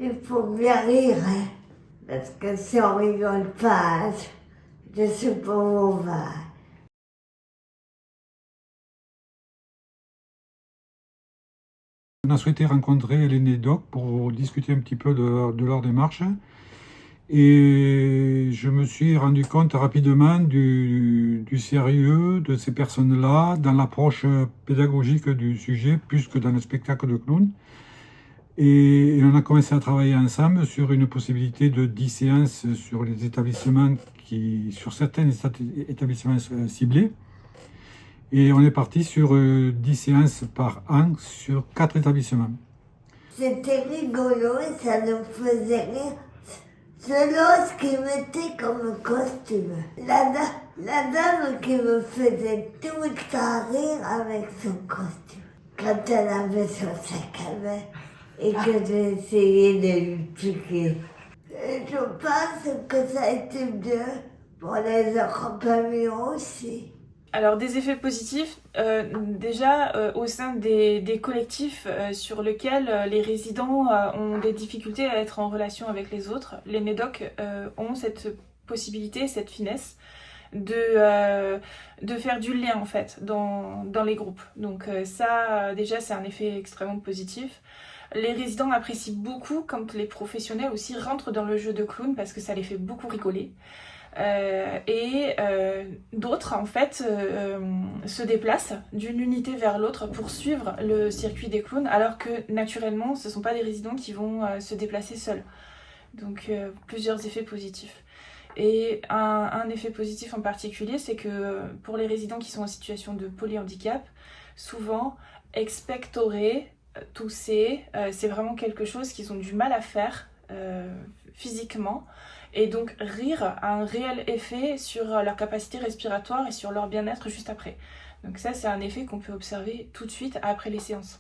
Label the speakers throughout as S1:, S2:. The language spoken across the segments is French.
S1: Il faut bien rire, hein, parce que si on rigole pas, je sais pas où on va.
S2: On a souhaité rencontrer les NEDOC pour discuter un petit peu de leur démarche. Et je me suis rendu compte rapidement du sérieux de ces personnes-là dans l'approche pédagogique du sujet, plus que dans le spectacle de clown. Et on a commencé à travailler ensemble sur une possibilité de 10 séances sur les établissements sur certains établissements ciblés. Et on est parti sur 10 séances par an sur 4 établissements.
S1: C'était rigolo et ça nous faisait rire selon ce qu'il mettait comme costume. La dame qui me faisait tout le temps rire avec son costume. Quand elle avait son sac à main et que j'ai essayé de lui piquer. Et je pense que ça a été bien pour les autres camions aussi.
S3: Alors des effets positifs, déjà au sein des collectifs sur lesquels les résidents ont des difficultés à être en relation avec les autres, les NEDOC ont cette possibilité, cette finesse de faire du lien en fait dans les groupes. Donc ça déjà c'est un effet extrêmement positif. Les résidents apprécient beaucoup quand les professionnels aussi rentrent dans le jeu de clown parce que ça les fait beaucoup rigoler. D'autres en fait se déplacent d'une unité vers l'autre pour suivre le circuit des clowns alors que naturellement ce ne sont pas des résidents qui vont se déplacer seuls. Donc plusieurs effets positifs. Et un effet positif en particulier, c'est que pour les résidents qui sont en situation de polyhandicap, souvent expectorer, tousser, c'est vraiment quelque chose qu'ils ont du mal à faire physiquement. Et donc rire a un réel effet sur leur capacité respiratoire et sur leur bien-être juste après. Donc ça, c'est un effet qu'on peut observer tout de suite après les séances.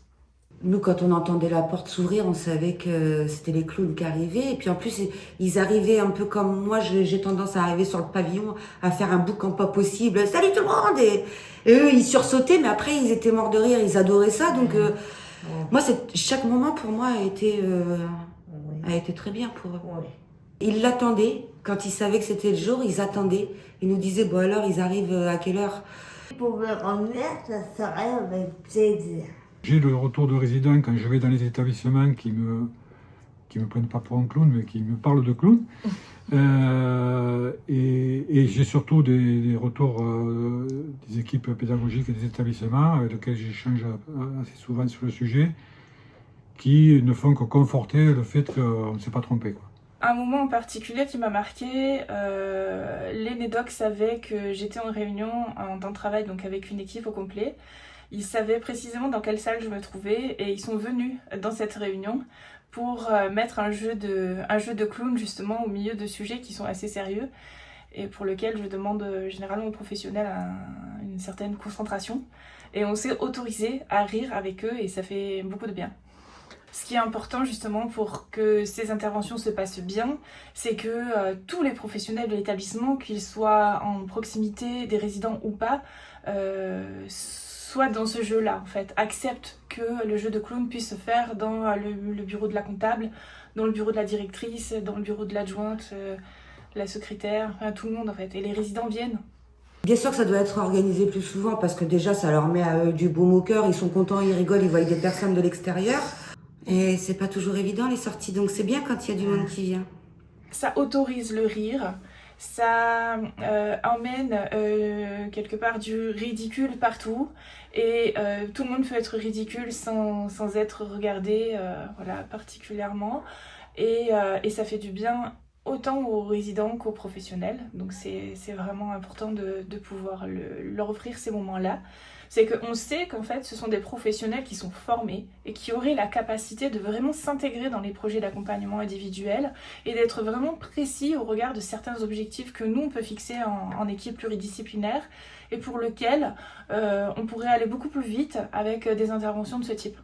S4: Nous, quand on entendait la porte s'ouvrir, on savait que c'était les clowns qui arrivaient. Et puis en plus, ils arrivaient un peu comme moi, j'ai tendance à arriver sur le pavillon, à faire un boucan pas possible. Salut tout le monde! Et eux, ils sursautaient, mais après, ils étaient morts de rire, ils adoraient ça. Donc moi, chaque moment pour moi a été très bien pour eux. Ils l'attendaient. Quand ils savaient que c'était le jour, ils attendaient. Ils nous disaient, bon alors, ils arrivent à quelle heure?
S1: Pour me revenir, ça serait avec plaisir.
S2: J'ai le retour de résidents quand je vais dans les établissements qui me prennent pas pour un clown, mais qui me parlent de clown. Et j'ai surtout des retours des équipes pédagogiques et des établissements avec lesquels j'échange assez souvent sur le sujet, qui ne font que conforter le fait qu'on ne s'est pas trompé, quoi.
S3: Un moment en particulier qui m'a marqué, les NEDOC savaient que j'étais en réunion en temps de travail, donc avec une équipe au complet. Ils savaient précisément dans quelle salle je me trouvais et ils sont venus dans cette réunion pour mettre un jeu de clown justement au milieu de sujets qui sont assez sérieux et pour lequel je demande généralement aux professionnels une certaine concentration. Et on s'est autorisé à rire avec eux et ça fait beaucoup de bien. Ce qui est important justement pour que ces interventions se passent bien, c'est que tous les professionnels de l'établissement, qu'ils soient en proximité des résidents ou pas, soient dans ce jeu-là en fait, acceptent que le jeu de clown puisse se faire dans le bureau de la comptable, dans le bureau de la directrice, dans le bureau de l'adjointe, la secrétaire, enfin tout le monde en fait. Et les résidents viennent.
S4: Bien sûr que ça doit être organisé plus souvent parce que déjà ça leur met à eux du baume au cœur, ils sont contents, ils rigolent, ils voient des personnes de l'extérieur. Et c'est pas toujours évident les sorties, donc c'est bien quand il y a du monde qui vient.
S3: Ça autorise le rire, ça emmène quelque part du ridicule partout et tout le monde peut être ridicule sans être regardé voilà, particulièrement et ça fait du bien autant aux résidents qu'aux professionnels, donc c'est vraiment important de pouvoir leur offrir ces moments-là. C'est qu'on sait qu'en fait ce sont des professionnels qui sont formés et qui auraient la capacité de vraiment s'intégrer dans les projets d'accompagnement individuel et d'être vraiment précis au regard de certains objectifs que nous on peut fixer en équipe pluridisciplinaire et pour lesquels on pourrait aller beaucoup plus vite avec des interventions de ce type.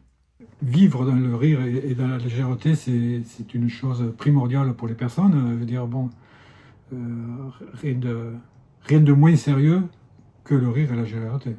S2: Vivre dans le rire et dans la légèreté, c'est une chose primordiale pour les personnes. Je veux dire, bon, rien de moins sérieux que le rire et la légèreté.